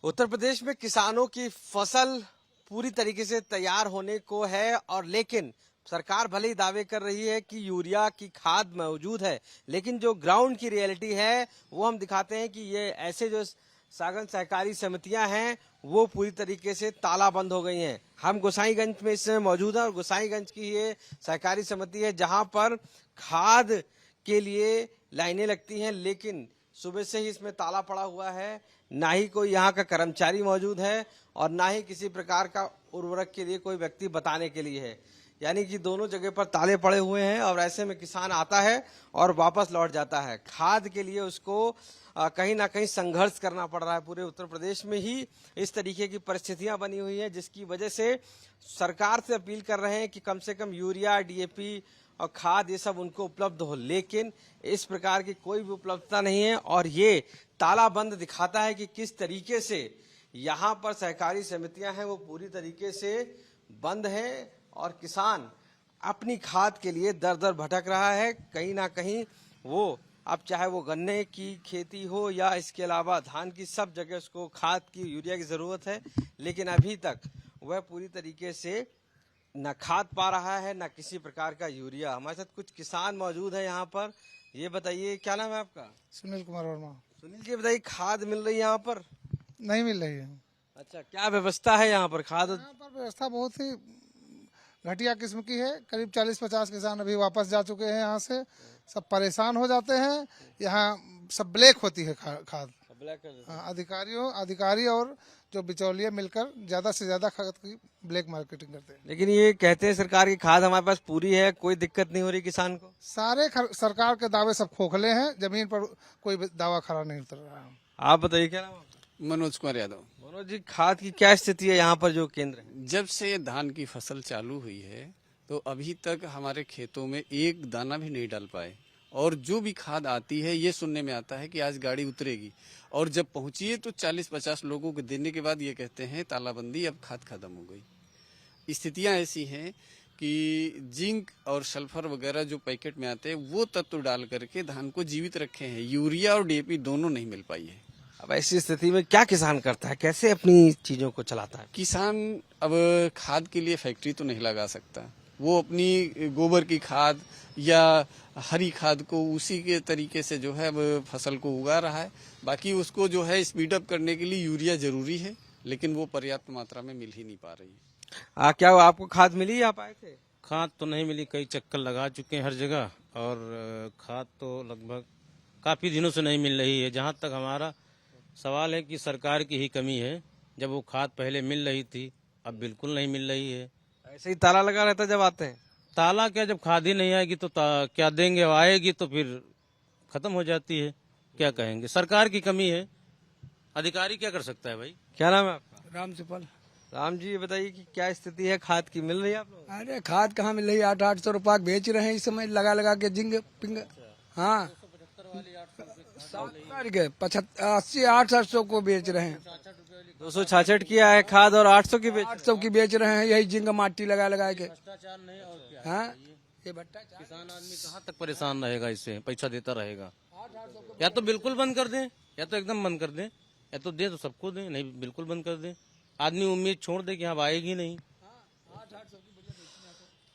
उत्तर प्रदेश में किसानों की फसल पूरी तरीके से तैयार होने को है और लेकिन सरकार भले ही दावे कर रही है कि यूरिया की खाद मौजूद है, लेकिन जो ग्राउंड की रियलिटी है वो हम दिखाते हैं कि ये ऐसे जो सागन सहकारी समितियां हैं वो पूरी तरीके से ताला बंद हो गई हैं। हम गोसाईगंज में इस समय मौजूद हैं और गोसाईगंज की ये सहकारी समिति है जहां पर खाद के लिए लाइनें लगती हैं, लेकिन सुबह से ही इसमें ताला पड़ा हुआ है। ना ही कोई यहाँ का कर्मचारी मौजूद है और ना ही किसी प्रकार का उर्वरक के लिए कोई व्यक्ति बताने के लिए है। यानी कि दोनों जगह पर ताले पड़े हुए हैं और ऐसे में किसान आता है और वापस लौट जाता है। खाद के लिए उसको कहीं ना कहीं संघर्ष करना पड़ रहा है। पूरे उत्तर प्रदेश में ही इस तरीके की परिस्थितियां बनी हुई हैं, जिसकी वजह से सरकार से अपील कर रहे हैं कि कम से कम यूरिया, डीएपी और खाद ये सब उनको उपलब्ध हो, लेकिन इस प्रकार की कोई भी उपलब्धता नहीं है। और ये तालाबंद दिखाता है कि किस तरीके से यहाँ पर सहकारी समितियां हैं वो पूरी तरीके से बंद है और किसान अपनी खाद के लिए दर दर भटक रहा है। कहीं ना कहीं वो अब चाहे वो गन्ने की खेती हो या इसके अलावा धान की, सब जगह उसको खाद की, यूरिया की जरूरत है, लेकिन अभी तक वह पूरी तरीके से न खाद पा रहा है न किसी प्रकार का यूरिया। हमारे साथ कुछ किसान मौजूद है यहाँ पर। ये बताइए, क्या नाम है आपका? सुनील कुमार वर्मा। सुनील जी बताइए, खाद मिल रही है यहाँ पर? नहीं मिल रही है। अच्छा, क्या व्यवस्था है यहाँ पर? खाद यहाँ पर व्यवस्था बहुत ही घटिया किस्म की है। करीब 40-50 किसान अभी वापस जा चुके हैं यहाँ से। सब परेशान हो जाते हैं। यहाँ सब ब्लैक होती है खाद। अधिकारी और जो बिचौलिए मिलकर ज्यादा से ज्यादा खाद की ब्लैक मार्केटिंग करते हैं। लेकिन ये कहते हैं सरकार की खाद हमारे पास पूरी है, कोई दिक्कत नहीं हो रही किसान को। सारे सरकार के दावे सब खोखले हैं, जमीन पर कोई दावा खरा नहीं उतर रहा है। आप बताइए, क्या नाम है आपका? मनोज कुमार यादव। मनोज जी, खाद की क्या स्थिति है यहाँ पर जो केंद्र है? जब से धान की फसल चालू हुई है तो अभी तक हमारे खेतों में एक दाना भी नहीं डाल पाए, और जो भी खाद आती है ये सुनने में आता है कि आज गाड़ी उतरेगी, और जब पहुंची है तो 40-50 लोगों को देने के बाद ये कहते हैं तालाबंदी, अब खाद खत्म हो गई। स्थितियां ऐसी हैं कि जिंक और सल्फर वगैरह जो पैकेट में आते हैं वो तत्व डाल करके धान को जीवित रखे हैं। यूरिया और डीएपी दोनों नहीं मिल पाई है। अब ऐसी स्थिति में क्या किसान करता है, कैसे अपनी चीजों को चलाता है? किसान अब खाद के लिए फैक्ट्री तो नहीं लगा सकता। वो अपनी गोबर की खाद या हरी खाद को उसी के तरीके से जो है अब फसल को उगा रहा है। बाकी उसको जो है स्पीड अप करने के लिए यूरिया जरूरी है, लेकिन वो पर्याप्त मात्रा में मिल ही नहीं पा रही है। क्या आपको खाद मिली? आप आए थे? खाद तो नहीं मिली, कई चक्कर लगा चुके हैं हर जगह, और खाद तो लगभग काफी दिनों से नहीं मिल रही है। जहाँ तक हमारा सवाल है कि सरकार की ही कमी है। जब वो खाद पहले मिल रही थी, अब बिल्कुल नहीं मिल रही है। ऐसे ही ताला लगा रहता जब आते हैं? ताला क्या, जब खाद ही नहीं आएगी तो क्या देंगे? आएगी तो फिर खत्म हो जाती है। क्या कहेंगे, सरकार की कमी है। अधिकारी क्या कर सकता है भाई? क्या नाम है आपका? राम सुपल। राम जी, ये बताइए कि क्या स्थिति है खाद की, मिल रही है आप लोग? अरे खाद कहाँ मिल रही है? 800 रुपया बेच रहे हैं इस समय, लगा लगा के जिंग पिंग। हाँ, 80-800 को बेच रहे हैं। 266 किया है खाद और 800 की बेच। 800 की बेच रहे हैं, यही जिंग माटी लगा लगा के। हाँ, ये भट्टाचार। किसान आदमी कहाँ तक परेशान रहेगा? इससे पैसा देता रहेगा। या तो बिल्कुल बंद कर दें, या तो एकदम बंद कर दें, या तो दे तो सबको दें, नहीं बिल्कुल बंद कर दें। आदमी उम्मीद छोड़ दे कि हाँ आएगी नहीं।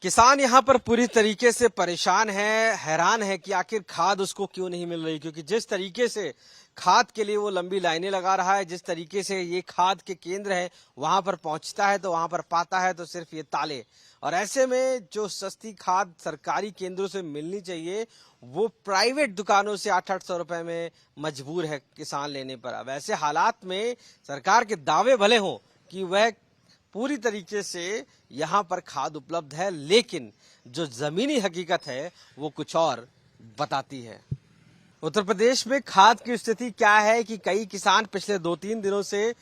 किसान यहाँ पर पूरी तरीके से परेशान है, हैरान है कि आखिर खाद उसको क्यों नहीं मिल रही, क्योंकि जिस तरीके से खाद के लिए वो लंबी लाइनें लगा रहा है, जिस तरीके से ये खाद के केंद्र है वहां पर पहुंचता है तो वहां पर पाता है तो सिर्फ ये ताले। और ऐसे में जो सस्ती खाद सरकारी केंद्रों से मिलनी चाहिए वो प्राइवेट दुकानों से 800 रुपए में मजबूर है किसान लेने पर। अब ऐसे हालात में सरकार के दावे भले हों कि वह पूरी तरीके से यहाँ पर खाद उपलब्ध है, लेकिन जो जमीनी हकीकत है वो कुछ और बताती है। उत्तर प्रदेश में खाद की स्थिति क्या है कि कई किसान पिछले 2-3 दिनों से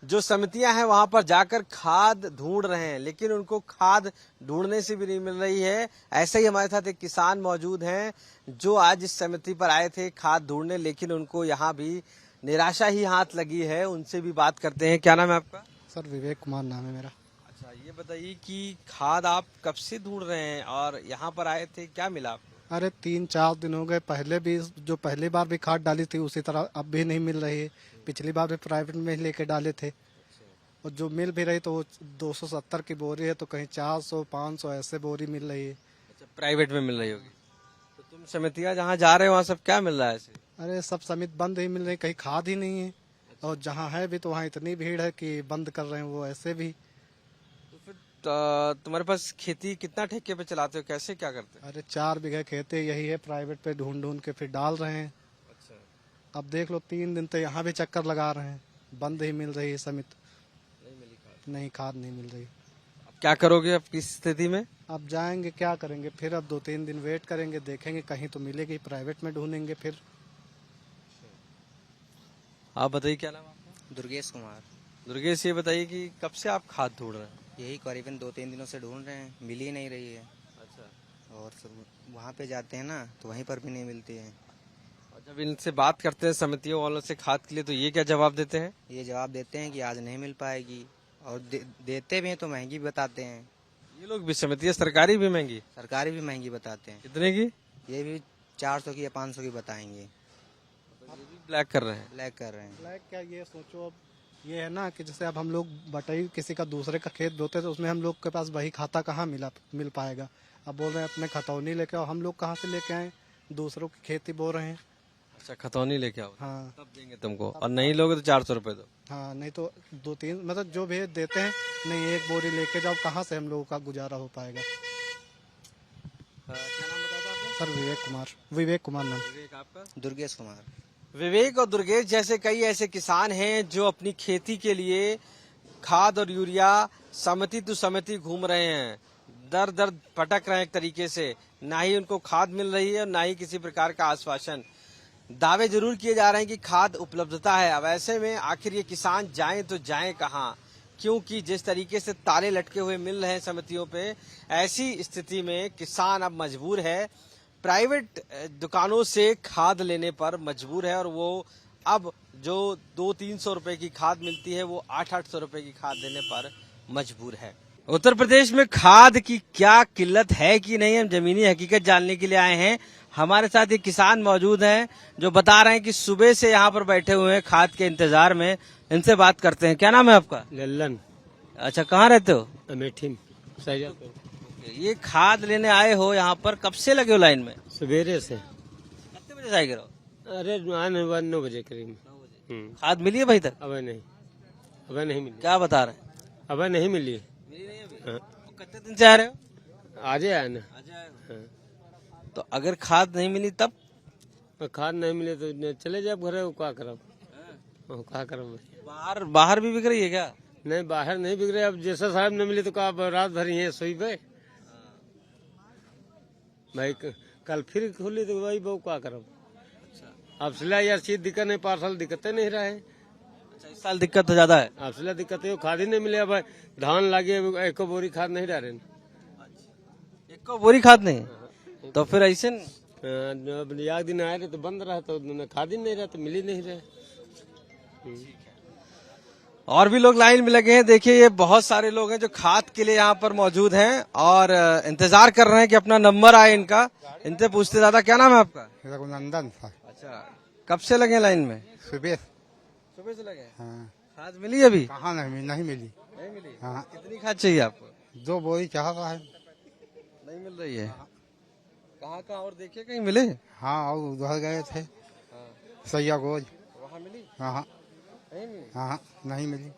जो समितियां हैं वहां पर जाकर खाद ढूंढ रहे हैं, लेकिन उनको खाद ढूंढने से भी नहीं मिल रही है। ऐसे ही हमारे साथ एक किसान मौजूद हैं जो आज इस समिति पर आए थे खाद ढूंढने, लेकिन उनको यहाँ भी निराशा ही हाथ लगी है। उनसे भी बात करते हैं। क्या नाम है आपका? सर विवेक कुमार नाम है मेरा। अच्छा, ये बताइए कि खाद आप कब से ढूंढ रहे हैं और यहाँ पर आए थे, क्या मिला आपको? अरे 3-4 दिन हो गए। पहले भी जो पहली बार भी खाद डाली थी उसी तरह अब भी नहीं मिल रही है। पिछली बार भी प्राइवेट में ही लेके डाले थे, और जो मिल भी रही तो वो 270 की बोरी है, तो कहीं 400 500 ऐसे बोरी मिल रही है। अच्छा, प्राइवेट में मिल रही होगी। तो तुम समितियां जहाँ जा रहे हो वहाँ सब क्या मिल रहा है ऐसे? अरे सब समित बंद ही मिल रही, कहीं खाद ही नहीं है, और जहाँ है भी तो वहाँ इतनी भीड़ है कि बंद कर रहे हैं वो ऐसे भी। तो फिर तुम्हारे पास खेती कितना ठेके पे चलाते हो, कैसे क्या करते हो? अरे 4 बीघे खेते यही है, प्राइवेट पे ढूंढ ढूंढ के फिर डाल रहे हैं। अच्छा, अब देख लो 3 दिन तो यहाँ भी चक्कर लगा रहे हैं, बंद ही मिल रही है समित, नहीं खाद नहीं मिल रही। अब क्या करोगे अब इस स्थिति में? अब जाएंगे क्या करेंगे, फिर अब 2-3 दिन वेट करेंगे, देखेंगे कहीं तो मिलेगी, प्राइवेट में ढूंढेंगे फिर। आप बताइए क्या नाम है आपका? दुर्गेश कुमार। दुर्गेश, ये बताइए कि कब से आप खाद ढूंढ रहे हैं? यही करीबन 2-3 दिनों से ढूंढ रहे हैं, मिल ही नहीं रही है। अच्छा, और सब वहाँ पे जाते हैं ना तो वहीं पर भी नहीं मिलती है। और जब इनसे बात करते हैं समितियों वालों से खाद के लिए, तो ये क्या जवाब देते हैं? ये जवाब देते हैं कि आज नहीं मिल पाएगी, और देते भी हैं तो महंगी बताते हैं। ये लोग भी समितियां सरकारी भी महंगी? सरकारी भी महंगी बताते हैं, कितने की? ये भी 400 की या 500 की बताएंगे। ये भी ब्लैक कर रहे हैं। ब्लैक कर रहे हैं। ब्लैक क्या, ये सोचो अब ये है ना कि जैसे अब हम लोग बटाई किसी का दूसरे का खेत बोते तो उसमें हम लोग के पास वही खाता कहाँ मिल पाएगा। अब बोल रहे हैं अपने खतौनी लेके आओ, हम लोग कहाँ से लेके आए, दूसरों की खेती बो रहे हैं। अच्छा, खतौनी लेके आओ हाँ तब देंगे तुमको, और नहीं लोगे तो 400 रुपए दो। हाँ, नहीं तो 2-3 मतलब जो भी देते हैं, नहीं 1 बोरी लेके जाओ, कहाँ से हम लोगों का गुजारा हो पाएगा। क्या नाम बताया था आपने? सर विवेक कुमार नाम। विवेक, आपका? दुर्गेश कुमार। विवेक और दुर्गेश जैसे कई ऐसे किसान हैं जो अपनी खेती के लिए खाद और यूरिया समिति टू समिति घूम रहे हैं, दर दर भटक रहे हैं एक तरीके से। ना ही उनको खाद मिल रही है और ना ही किसी प्रकार का आश्वासन। दावे जरूर किए जा रहे हैं कि खाद उपलब्धता है। अब ऐसे में आखिर ये किसान जाएं तो जाएं कहां, क्योंकि जिस तरीके से ताले लटके हुए मिल रहे हैं समितियों पे, ऐसी स्थिति में किसान अब मजबूर है, प्राइवेट दुकानों से खाद लेने पर मजबूर है। और वो अब जो 200-300 रुपए की खाद मिलती है वो 800-800 रुपए की खाद लेने पर मजबूर है। उत्तर प्रदेश में खाद की क्या किल्लत है कि नहीं, हम जमीनी हकीकत जानने के लिए आए हैं। हमारे साथ एक किसान मौजूद हैं जो बता रहे हैं कि सुबह से यहाँ पर बैठे हुए हैं खाद के इंतजार में। इनसे बात करते हैं। क्या नाम है आपका? लल्लन। अच्छा, कहाँ रहते हो? अमेठी में। सही। ये खाद लेने आए हो यहाँ पर, कब से लगे हो लाइन में? सवेरे से। कितने बजे से आए गिरो? अरे 9 बजे करीब। खाद मिली है भाई तक? अब नहीं मिली। क्या बता रहे हैं? अब नहीं मिली। मिली नहीं अभी? हाँ। तो कितने दिन से आ रहे हो? आज आया ना। हाँ। तो अगर खाद नहीं मिली तब? खाद नहीं मिले तो चले जाए घरे, क्या करब, क्या करब। बाहर भी बिक रही है क्या? नहीं, बाहर नहीं बिक रहे। अब जैसा साहब नहीं मिले तो का रात भर ही सोई भाई, कल फिर खुली तो भाई बहु क्या करब। अब सिला यार चीज दिक्कत नहीं, पार्सल दिक्कतें नहीं रहे। अच्छा, इस साल दिक्कत तो ज्यादा है। अब सिला दिक्कत है, खाद ही नहीं मिले। अब धान लागे, एक बोरी खाद नहीं डाले। एक को बोरी खाद नहीं, तो फिर ऐसे अब एक दिन आए रहे तो बंद रहा, तो खाद ही नहीं रहा, तो मिल ही नहीं रहे। और भी लोग लाइन में लगे हैं। देखिए, ये बहुत सारे लोग हैं जो खाद के लिए यहाँ पर मौजूद हैं और इंतजार कर रहे हैं कि अपना नंबर आए इनका। इनसे पूछते दादा, क्या नाम है आपका? रघुनंदन था। अच्छा, कब से लगे लाइन में? सुबह। सुबह से लगे। हाँ। खाद मिली अभी? कहाँ नहीं मिली। नहीं मिली। हाँ। कितनी खाद चाहिए आपको? 2 बोरी चाह रहा है। नहीं मिल रही है। कहाँ और देखिए कहीं मिले? हाँ, और उधर गए थे सैया गोज, वहाँ मिली? हाँ नहीं मिली। हाँ, नहीं मिली।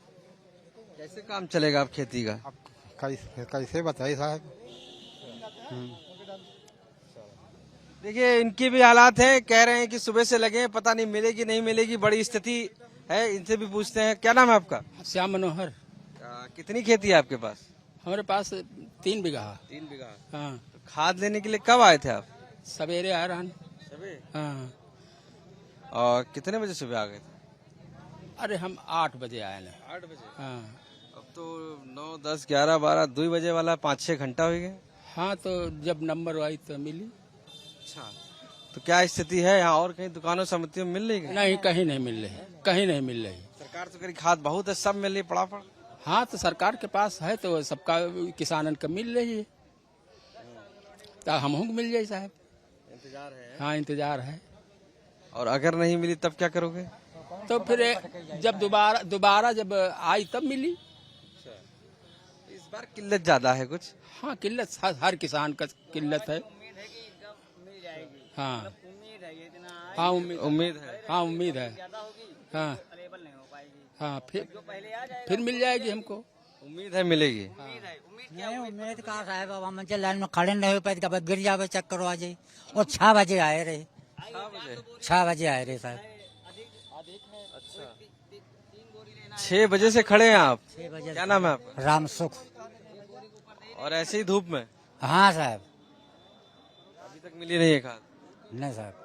कैसे काम चलेगा अब खेती का? अब कैसे बताइए साहब। देखिए, इनकी भी हालात है। कह रहे हैं कि सुबह से लगे हैं, पता नहीं मिलेगी नहीं मिलेगी, बड़ी स्थिति है। इनसे भी पूछते हैं। क्या नाम है आपका? श्याम मनोहर। कितनी खेती है आपके पास? हमारे पास 3 बीघा। 3 बीघा। हाँ। तो खाद लेने के लिए कब आए थे आप? सवेरे आ रहा। हाँ। और कितने बजे सुबह आ गए थे? अरे हम 8 बजे आए ना। 8 बजे। हाँ। अब तो 9, 10, 11, 12, 2 बजे वाला 5-6 घंटा हो गए। हाँ, तो जब नंबर आई तो मिली। अच्छा, तो क्या स्थिति है यहाँ? और कहीं दुकानों समितियों में मिल रही है? नहीं, कहीं नहीं मिल रही, कहीं नहीं मिल रही। सरकार तो करी खाद बहुत है, सब मिल रही पड़ा। हाँ, तो सरकार के पास है तो सबका किसानन का मिल रही है, तो हमहू को मिल जाए साहब। इंतजार है। हाँ, इंतजार है। और अगर नहीं मिली तब क्या करोगे? तो फिर जब दोबारा जब आई तब मिली। इस बार किल्लत ज्यादा है कुछ। हाँ, किल्लत हर किसान का किल्लत है। हाँ हाँ, उम्मीद है। हाँ, उम्मीद है। हाँ हाँ, फिर मिल जाएगी हमको। उम्मीद है मिलेगी। नहीं उम्मीद कहाँ साहब, अब हम लाइन में खड़े नहीं हो पाए, कब गिर जावे चक्कर आ जाए। और 6 बजे आए रहे, 6 बजे आए रहे साहब। 6 बजे से खड़े हैं आप? 6 बजे। क्या नाम है आपका? राम सुख। और ऐसे ही धूप में? हाँ साहब। अभी तक मिली नहीं है खाद? नहीं साहब।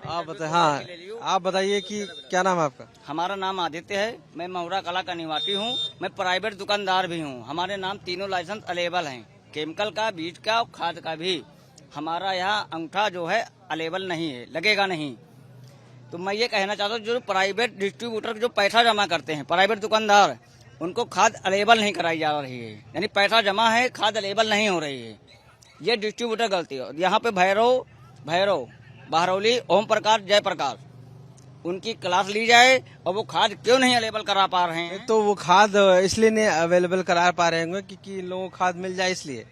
आप बताए। हाँ, आप बताइए कि क्या नाम है आपका? हमारा नाम आदित्य है, मैं महुरा कला का निवासी हूँ, मैं प्राइवेट दुकानदार भी हूँ। हमारे नाम तीनों लाइसेंस अलेबल हैं, केमिकल का, बीज का और खाद का भी। हमारा यहाँ अंगूठा जो है अलेबल नहीं है, लगेगा नहीं। तो मैं ये कहना चाहता हूँ, जो प्राइवेट डिस्ट्रीब्यूटर जो पैसा जमा करते हैं, प्राइवेट दुकानदार, उनको खाद अलेबल नहीं कराई जा रही है। यानी पैसा जमा है, खाद अलेबल नहीं हो रही है। ये डिस्ट्रीब्यूटर गलती है। यहाँ पे भैरव बहरौली, ओम प्रकाश, जयप्रकाश, उनकी क्लास ली जाए और वो खाद क्यों नहीं अवेलेबल करा पा रहे हैं। तो वो खाद इसलिए नहीं अवेलेबल करा पा रहे होंगे क्योंकि इन लोगों को खाद मिल जाए इसलिए।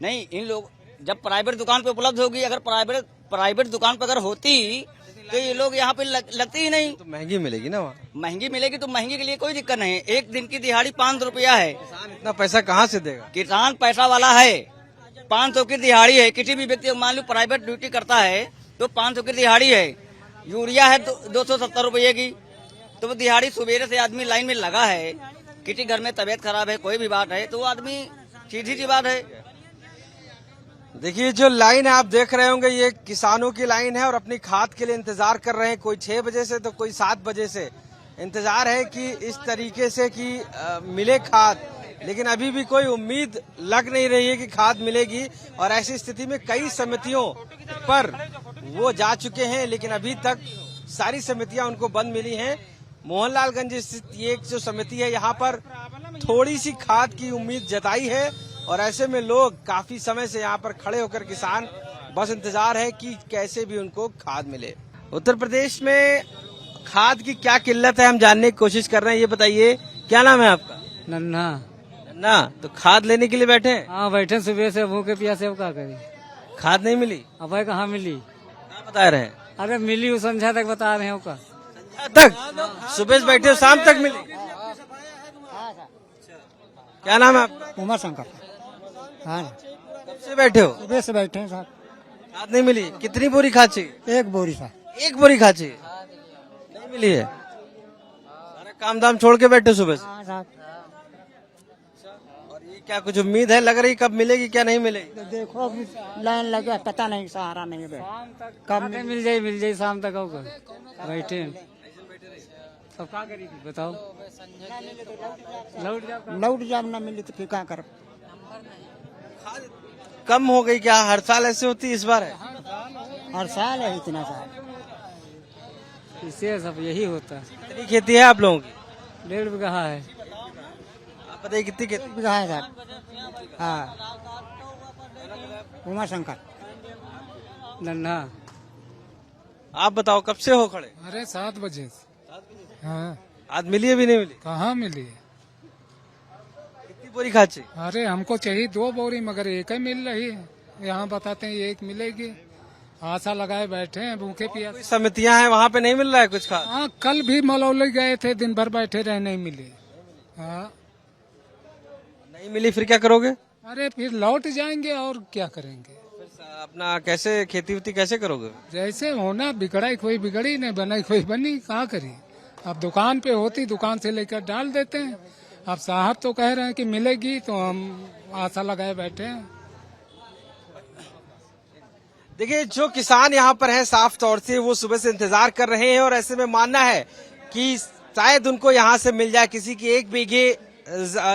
नहीं, इन लोग जब प्राइवेट दुकान पे उपलब्ध होगी, अगर प्राइवेट दुकान पे अगर होती तो ये लोग यहाँ पे लगती ही नहीं। तो महंगी मिलेगी ना वहाँ? महंगी मिलेगी तो महंगी के लिए कोई दिक्कत नहीं है। एक दिन की दिहाड़ी 500 रुपया है। किसान इतना पैसा कहाँ से देगा? किसान पैसा वाला है, 500 की दिहाड़ी है। किसी भी व्यक्ति मान लो प्राइवेट ड्यूटी करता है तो 500 की दिहाड़ी है। यूरिया है 270 रुपये की। तो वो दिहाड़ी सवेरे से आदमी लाइन में लगा है, किसी घर में तबीयत खराब है, कोई भी बात है, तो वो आदमी सीधी सी बात है। देखिए जो लाइन आप देख रहे होंगे ये किसानों की लाइन है और अपनी खाद के लिए इंतजार कर रहे हैं। कोई 6 बजे से तो कोई 7 बजे से इंतजार है कि इस तरीके से कि मिले खाद, लेकिन अभी भी कोई उम्मीद लग नहीं रही है कि खाद मिलेगी। और ऐसी स्थिति में कई समितियों पर वो जा चुके हैं, लेकिन अभी तक सारी समितियां उनको बंद मिली हैं। मोहनलालगंज स्थित ये जो समिति है, यहाँ पर थोड़ी सी खाद की उम्मीद जताई है और ऐसे में लोग काफी समय से यहाँ पर खड़े होकर किसान बस इंतजार है कि कैसे भी उनको खाद मिले। उत्तर प्रदेश में खाद की क्या किल्लत है हम जानने की कोशिश कर रहे हैं। ये बताइए क्या नाम है आपका? नन्हा। ना तो खाद लेने के लिए बैठे हैं? हाँ बैठे, सुबह से भूखे प्यासे अब क्या करें। खाद नहीं मिली? अब कहाँ मिली? क्या बता रहे हैं? अरे मिली, वो संध्या तक बता रहे हैं का। तक सुबह से बैठे हो, शाम तक मिली? क्या नाम है आपका? उमा शंकर। हाँ, कब से बैठे हो? सुबह से बैठे हैं साहब। खाद नहीं मिली? कितनी बोरी खाद चाहिए? 1 बोरी साहब। 1 बोरी खाद चाहिए, नहीं मिली है। सारे काम धाम छोड़ के बैठे सुबह से? हाँ साहब। और ये क्या कुछ उम्मीद है लग रही कब मिलेगी क्या नहीं मिलेगी? तो देखो अभी लाइन लगे, पता नहीं, सहारा नहीं है। कब मिल जाए शाम तक होगा बैठे हैं। अब क्या करेगी बताओ? लौट जाब ना मिली तो फिर क्या कर। कम हो गई क्या? हर साल ऐसे होती है, इस बार है? हर साल है इतना साल। इससे सब यही होता है। कितनी खेती है आप लोगों की? 1.5 बीघा है। आप बताइए कितनी खेती? 1 बीघा है साहब। हाँ, उमा शंकर। नन्हा। आप बताओ कब से हो खड़े? अरे 7 बजे से। हाँ, आज मिली है भी नहीं मिली? कहाँ मिली? कितनी बोरी खाद चाहिए? अरे हमको चाहिए 2 बोरी, मगर 1 ही मिल रही है। यहाँ बताते हैं 1 मिलेगी, आशा लगाए बैठे हैं भूखे पिया। कोई समितियां हैं वहाँ पे नहीं मिल रहा है कुछ खाद? हाँ, कल भी मलौली गए थे, दिन भर बैठे रहे, नहीं मिली। हाँ, नहीं मिली फिर क्या करोगे? अरे फिर लौट जाएंगे और क्या करेंगे। अपना कैसे खेती वेती कैसे करोगे? जैसे होना, बिगड़ा कोई बिगड़ी, नहीं बनाई कोई बनी, कहाँ करिए। अब दुकान पे होती, दुकान से लेकर डाल देते हैं। अब साहब तो कह रहे हैं कि मिलेगी, तो हम आशा लगाए बैठे हैं। देखिए जो किसान यहाँ पर हैं साफ तौर से वो सुबह से इंतजार कर रहे हैं और ऐसे में मानना है कि शायद उनको यहाँ से मिल जाए। किसी की 1 बीघे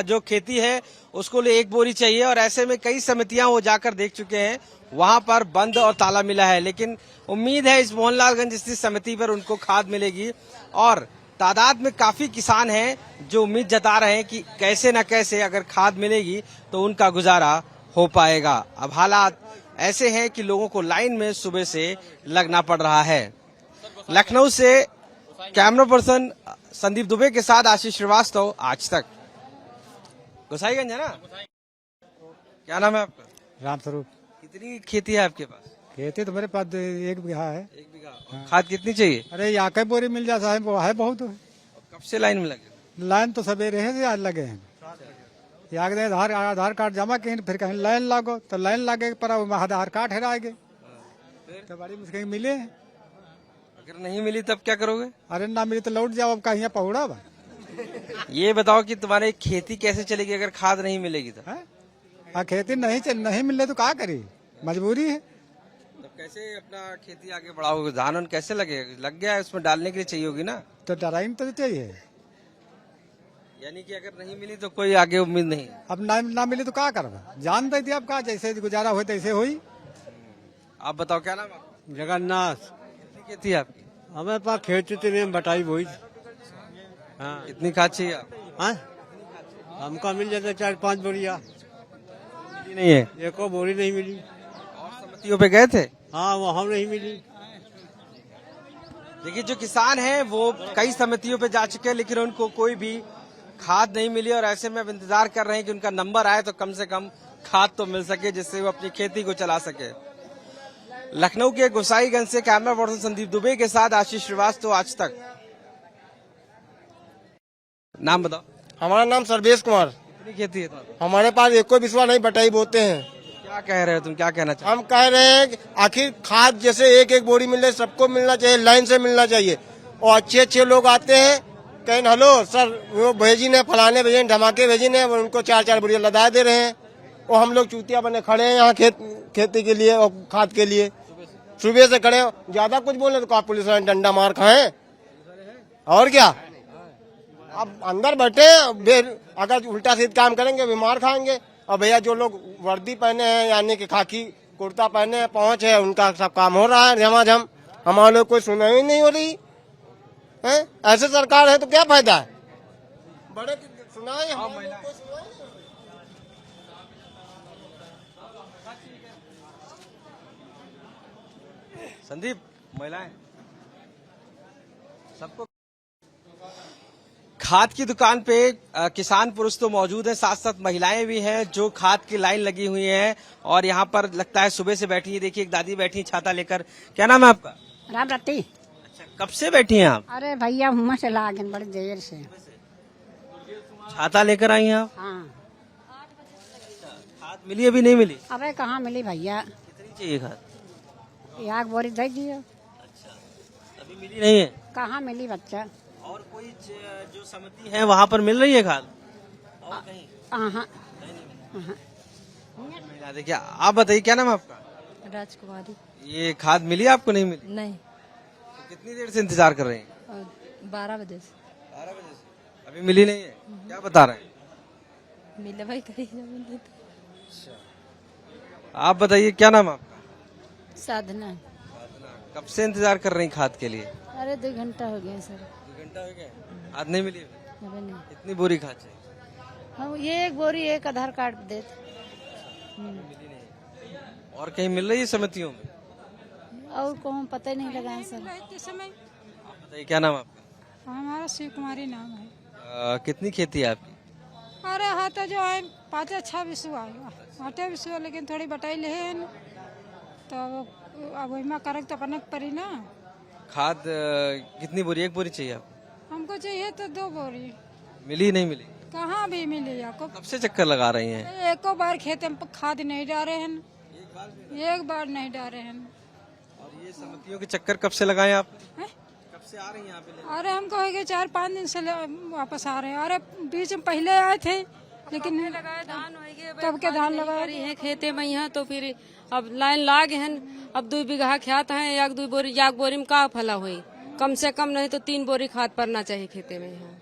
जो खेती है उसको लिए 1 बोरी चाहिए और ऐसे में कई समितियां वो जाकर देख चुके हैं, वहां पर बंद और ताला मिला है। लेकिन उम्मीद है इस मोहनलालगंज स्थित समिति पर उनको खाद मिलेगी और तादाद में काफी किसान हैं जो उम्मीद जता रहे हैं कि कैसे न कैसे अगर खाद मिलेगी तो उनका गुजारा हो पाएगा। अब हालात ऐसे हैं कि लोगों को लाइन में सुबह से लगना पड़ रहा है। लखनऊ से कैमरा पर्सन संदीप दुबे के साथ आशीष श्रीवास्तव, आज तक। गोसाईगंज है ना? क्या नाम है आपका? रामस्वरूप। कितनी खेती है आपके पास? खेती तो मेरे पास 1 बीघा है। 1 बीघा। खाद कितनी चाहिए? अरे यहाँ कई बोरी मिल जाता है, वो है बहुत। कब से लाइन में लगे? लाइन तो सवेरे है, आज लगे हैं। यहाँ के आधार कार्ड जमा किए, फिर कहीं लाइन लागो तो लाइन लागे पर आधार कार्ड हेरा गए तो बड़ी मुश्किल मिले। अगर नहीं मिली तब क्या करोगे? अरे ना मिली तो लौट जाओ, अब कहीं पहुड़ा। ये बताओ कि तुम्हारी खेती कैसे चलेगी अगर खाद नहीं मिलेगी तो? खेती नहीं मिले तो क्या करी, मजबूरी है। तो कैसे अपना खेती आगे बढ़ाओगे? धान कैसे लग गया है, उसमें डालने के लिए चाहिए होगी ना? तो डराइन तो चाहिए। यानी कि अगर नहीं मिली तो कोई आगे उम्मीद नहीं? अब ना मिली तो क्या करब, जान दे अब का जैसे गुजारा हो तैसे हुई। आप बताओ क्या नाम है? जगन्नाथ। कितनी खेती है आपकी? हमारे पास खेती तो नहीं, बटाई बोई। हाँ। कितनी खाद चाहिए आप? हाँ? हमको मिल जाता 4-5 बोरिया। नहीं है, एको बोरी नहीं मिली। और समितियों पे गए थे? हाँ, वहाँ नहीं मिली। देखिए, जो किसान हैं वो कई समितियों पे जा चुके हैं, लेकिन उनको कोई भी खाद नहीं मिली और ऐसे में अब इंतजार कर रहे हैं कि उनका नंबर आए तो कम से कम खाद तो मिल सके, जिससे वो अपनी खेती को चला सके। लखनऊ के गोसाईगंज से कैमरा पर्सन संदीप दुबे के साथ आशीष श्रीवास्तव, आज तक। नाम बताओ। हमारा नाम सर्वेश कुमार। कितनी खेती है तुम्हारी? हमारे पास एक कोई विश्वास नहीं, बटाई बोते हैं। क्या कह रहे हो तुम, क्या कहना चाहते? हम कह रहे हैं कि आखिर खाद जैसे एक बोरी मिल रही, सबको मिलना चाहिए, लाइन से मिलना चाहिए। और अच्छे लोग आते हैं, कहीं हेलो सर वो भेजी ने, फलाने भेजे, धमाके भेजी ने, उनको 4-4 बोरियां लदा दे रहे हैं। और हम लोग चूतिया बने खड़े हैं यहाँ खेती के लिए और खाद के लिए, सुबह से खड़े। ज्यादा कुछ बोले तो पुलिस वाले डंडा मार खाए और क्या। अब अंदर बैठे, अगर उल्टा सीधा काम करेंगे बीमार खाएंगे। और भैया जो लोग वर्दी पहने हैं, यानी कि खाकी कुर्ता पहने हैं, पहुंच है, उनका सब काम हो रहा है झमाझम। हमारे लोग कोई सुनाई नहीं हो रही है। ऐसे सरकार है तो क्या फायदा है, बड़े सुनाए। संदीप, महिलाएं सबको खाद की दुकान पे किसान पुरुष तो मौजूद है, साथ साथ महिलाएं भी हैं जो खाद की लाइन लगी हुई हैं और यहाँ पर लगता है सुबह से बैठी है। देखिए, एक दादी बैठी है छाता लेकर। क्या नाम है आपका? राम रत्ती। अच्छा, कब से बैठी हैं आप? अरे भैया हम से लागे बड़ी देर से। छाता लेकर आई हैं आप? हाँ। खाद मिली अभी नहीं मिली? अबे कहाँ मिली भैया। कितनी चाहिए खाद? 1 बोरी दे दियो। अभी मिली नहीं है? कहाँ मिली बच्चा। और कोई जो समिति है वहाँ पर मिल रही है खाद? और कहीं? देखिए, आप बताइए क्या नाम है आपका? राजकुमारी। ये खाद मिली आपको नहीं मिली? नहीं। तो कितनी देर से इंतजार कर रहे हैं? 12 बजे से। 12 बजे से अभी मिली नहीं है? क्या बता रहे हैं? मिले भाई कहीं। आप बताइए क्या नाम है आपका? साधना। कब से इंतजार कर रही हैं खाद के लिए? अरे 2 घंटा हो गया सर। 2 घंटा हो गया? आज नहीं मिली? नहीं। इतनी बोरी खाद चाहिए? हम ये 1 बोरी 1 आधार कार्ड देते। और कहीं मिल रही है समितियों में? और को हम पता ही नहीं लगा सर। बताइए क्या नाम है आपका? हमारा शिव कुमारी नाम है। कितनी खेती है आपकी? अरे हाँ तो जो है 5-6 बिसुआ, 8 बिसुआ, लेकिन थोड़ी बटाई ले है न, तो अब वही करे तो अपने परी ना। खाद कितनी बोरी? 1 बोरी चाहिए आपको? हमको चाहिए तो 2 बोरी। मिली नहीं मिली? कहाँ भी मिली आपको। कब से चक्कर लगा रही हैं? एको बार खेत में खाद नहीं डाले हैं, एक बार नहीं डाले हैं। और ये समितियों के चक्कर कब से लगाए आप? कब से आ रही हैं यहाँ पे? अरे हम कहेंगे 4-5 दिन से वापस आ रहे हैं। अरे बीच में पहले आए थे, लेकिन नहीं लगाए धान। कब के धान लगाए हैं खेते में यहाँ, तो फिर अब लाइन लाग हैं। अब 2 बीघा खेत है, 1-2 बोरी, 1 बोरी में का फला हुई, कम से कम नहीं तो 3 बोरी खाद पड़ना चाहिए खेते में यहाँ।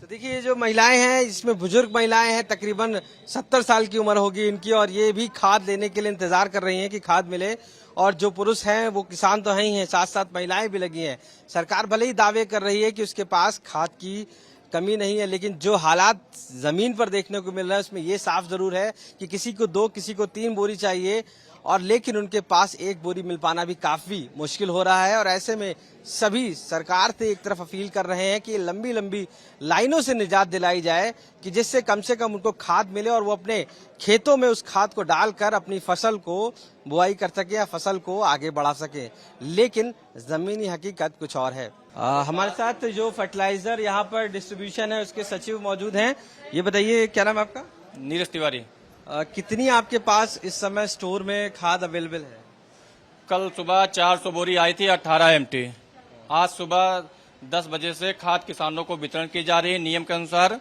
तो देखिए, ये जो महिलाएं हैं, इसमें बुजुर्ग महिलाएं हैं, तकरीबन 70 साल की उम्र होगी इनकी, और ये भी खाद लेने के लिए इंतजार कर रही हैं कि खाद मिले। और जो पुरुष हैं वो किसान तो हैं ही हैं, साथ साथ महिलाएं भी लगी हैं। सरकार भले ही दावे कर रही है कि उसके पास खाद की कमी नहीं है, लेकिन जो हालात जमीन पर देखने को मिल रहा है उसमें ये साफ जरूर है कि किसी को 2, किसी को 3 बोरी चाहिए। और लेकिन उनके पास एक बोरी मिल पाना भी काफी मुश्किल हो रहा है। और ऐसे में सभी सरकार से एक तरफ अपील कर रहे हैं कि लंबी लंबी लाइनों से निजात दिलाई जाए कि जिससे कम से कम उनको खाद मिले और वो अपने खेतों में उस खाद को डालकर अपनी फसल को बुआई कर सके या फसल को आगे बढ़ा सके। लेकिन जमीनी हकीकत कुछ और है। हमारे साथ जो फर्टिलाइजर यहाँ पर डिस्ट्रीब्यूशन है उसके सचिव मौजूद हैं। ये बताइए, क्या नाम है आपका? नीरज तिवारी। कितनी आपके पास इस समय स्टोर में खाद अवेलेबल है? कल सुबह 400 बोरी आई थी, 18 MT। आज सुबह 10 बजे से खाद किसानों को वितरण की जा रही है। नियम के अनुसार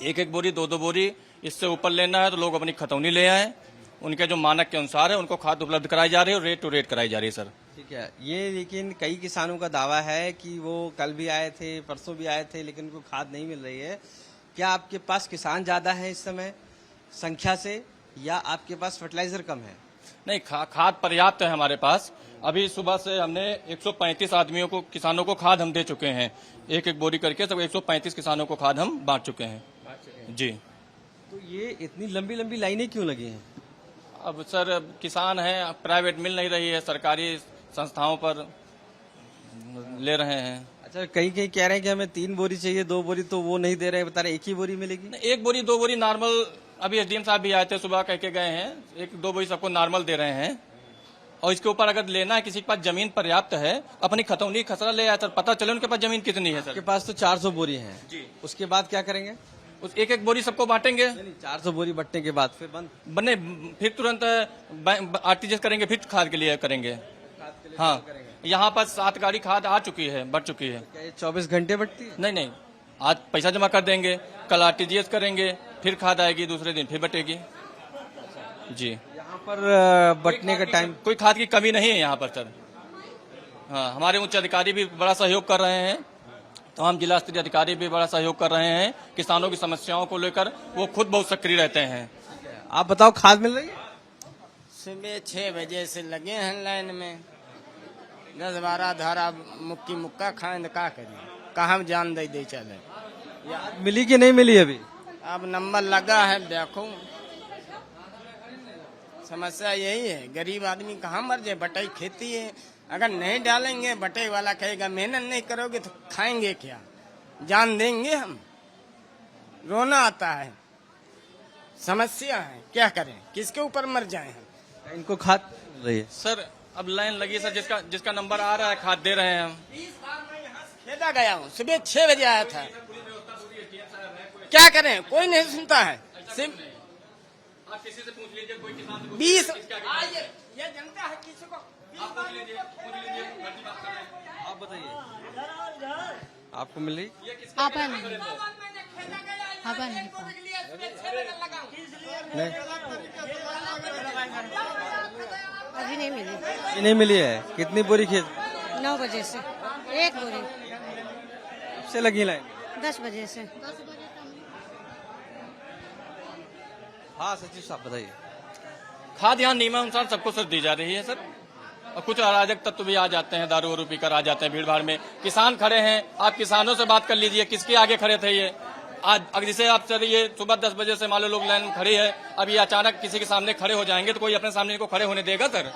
एक एक बोरी, दो बोरी, इससे ऊपर लेना है तो लोग अपनी खतौनी ले आए। उनके जो मानक के अनुसार है उनको खाद उपलब्ध कराई जा रही है और रेट टू रेट कराई जा रही है सर। ठीक है। ये लेकिन कई किसानों का दावा है कि वो कल भी आए थे, परसों भी आए थे, लेकिन उनको खाद नहीं मिल रही है। क्या आपके पास किसान ज्यादा है इस समय संख्या से, या आपके पास फर्टिलाइजर कम है? नहीं, खाद पर्याप्त है हमारे पास। अभी सुबह से हमने 135 आदमियों को, किसानों को खाद हम दे चुके हैं। एक एक बोरी करके सब 135 किसानों को खाद हम बांट चुके हैं जी। तो ये इतनी लंबी लंबी लाइनें क्यों लगी हैं? अब सर किसान हैं, प्राइवेट मिल नहीं रही है, सरकारी संस्थाओं पर ले रहे हैं। अच्छा, कहीं कहीं कह रहे हैं कि हमें 3 बोरी चाहिए, 2 बोरी तो वो नहीं दे रहे हैं, बता रहे 1 ही बोरी मिलेगी। 1 बोरी 2 बोरी नॉर्मल, अभी SDM साहब भी आए थे सुबह, कह के गए हैं 1-2 बोरी सबको नॉर्मल दे रहे हैं। और इसके ऊपर अगर लेना है, किसी के पास जमीन पर्याप्त है, अपनी खतौनी खसरा ले आए सर, पता चले उनके पास जमीन कितनी है सर। के पास तो 400 बोरी है जी। उसके बाद क्या करेंगे? उस एक एक बोरी सबको बांटेंगे। 400 बोरी बंटने के बाद फिर बने, फिर तुरंत RTGS करेंगे, फिर खाद के लिए करेंगे। हाँ, यहाँ पर 7 गाड़ी खाद आ चुकी है, बढ़ चुकी है। क्या ये 24 घंटे बटती है? नहीं, आज पैसा जमा कर देंगे, कल RTGS करेंगे, फिर खाद आएगी, दूसरे दिन फिर बटेगी जी। यहाँ पर बटने का टाइम, कोई खाद की कमी नहीं है यहाँ पर सर। हाँ, हमारे उच्च अधिकारी भी बड़ा सहयोग कर रहे हैं, तमाम जिला स्तरीय अधिकारी भी बड़ा सहयोग कर रहे हैं। किसानों की समस्याओं को लेकर वो खुद बहुत सक्रिय रहते हैं। आप बताओ, खाद मिल रही है? सुबह 6 बजे से लगे हैं लाइन में, 10-12 धारा मुक्की मुक्का खाएं तो का करें, कहाँ जान दे चले। मिली कि नहीं मिली अभी? अब नंबर लगा है, देखो समस्या यही है, गरीब आदमी कहाँ मर जाए, बटाई खेती है, अगर नहीं डालेंगे बटाई वाला कहेगा मेहनत नहीं करोगे तो खाएंगे क्या, जान देंगे हम। रोना आता है, समस्या है, क्या करें, किसके ऊपर मर जाए हम। इनको खाद मिल रही है सर? अब लाइन लगी सर, जिसका नंबर आ रहा है खाद दे रहे हैं हम। खेदा गया हूँ, सुबह 6 बजे आया था, क्या करें, कोई नहीं सुनता है। सिर्फ आप किसी से पूछ लीजिए, कोई किसान से 20 ये जनता है, किसी को आप पूछ लीजिए। आप बताइए, आपको मिल रही? अभी नहीं मिली। ये नहीं मिली है। कितनी बोरी खेत? 9 बजे से 1 बोरी। कब से लगी लाइन? 10 बजे से। हाँ सचिव साहब बताइए। खाद यहाँ नियमानुसार सबको सर दी जा रही है सर, और कुछ अराजक तत्व भी आ जाते हैं, दारू वारू पीकर आ जाते हैं भीड़ भाड़ में। किसान खड़े हैं, आप किसानों से बात कर लीजिए, किसके आगे खड़े थे ये आज। जैसे आप सर ये सुबह 10 बजे से मान लो लोग लाइन में खड़ी है, अब ये अचानक किसी के सामने खड़े हो जाएंगे तो कोई अपने सामने इनको खड़े होने देगा सर?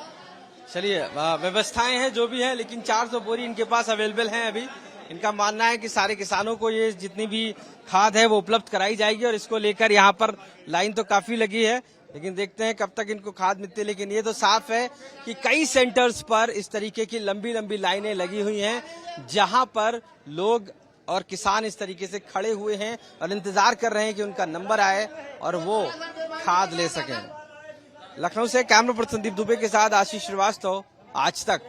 चलिए, व्यवस्थाएं हैं जो भी है, लेकिन 400 बोरी इनके पास अवेलेबल हैं अभी। इनका मानना है कि सारे किसानों को ये जितनी भी खाद है वो उपलब्ध कराई जाएगी, और इसको लेकर यहाँ पर लाइन तो काफी लगी है, लेकिन देखते हैं कब तक इनको खाद मिलती है। लेकिन ये तो साफ है कि कई सेंटर्स पर इस तरीके की लंबी लंबी लाइनें लगी हुई हैं, जहां पर लोग और किसान इस तरीके से खड़े हुए हैं और इंतजार कर रहे हैं कि उनका नंबर आए और वो खाद ले सकें। लखनऊ से कैमरा पर्सन संदीप दुबे के साथ आशीष श्रीवास्तव, आज तक।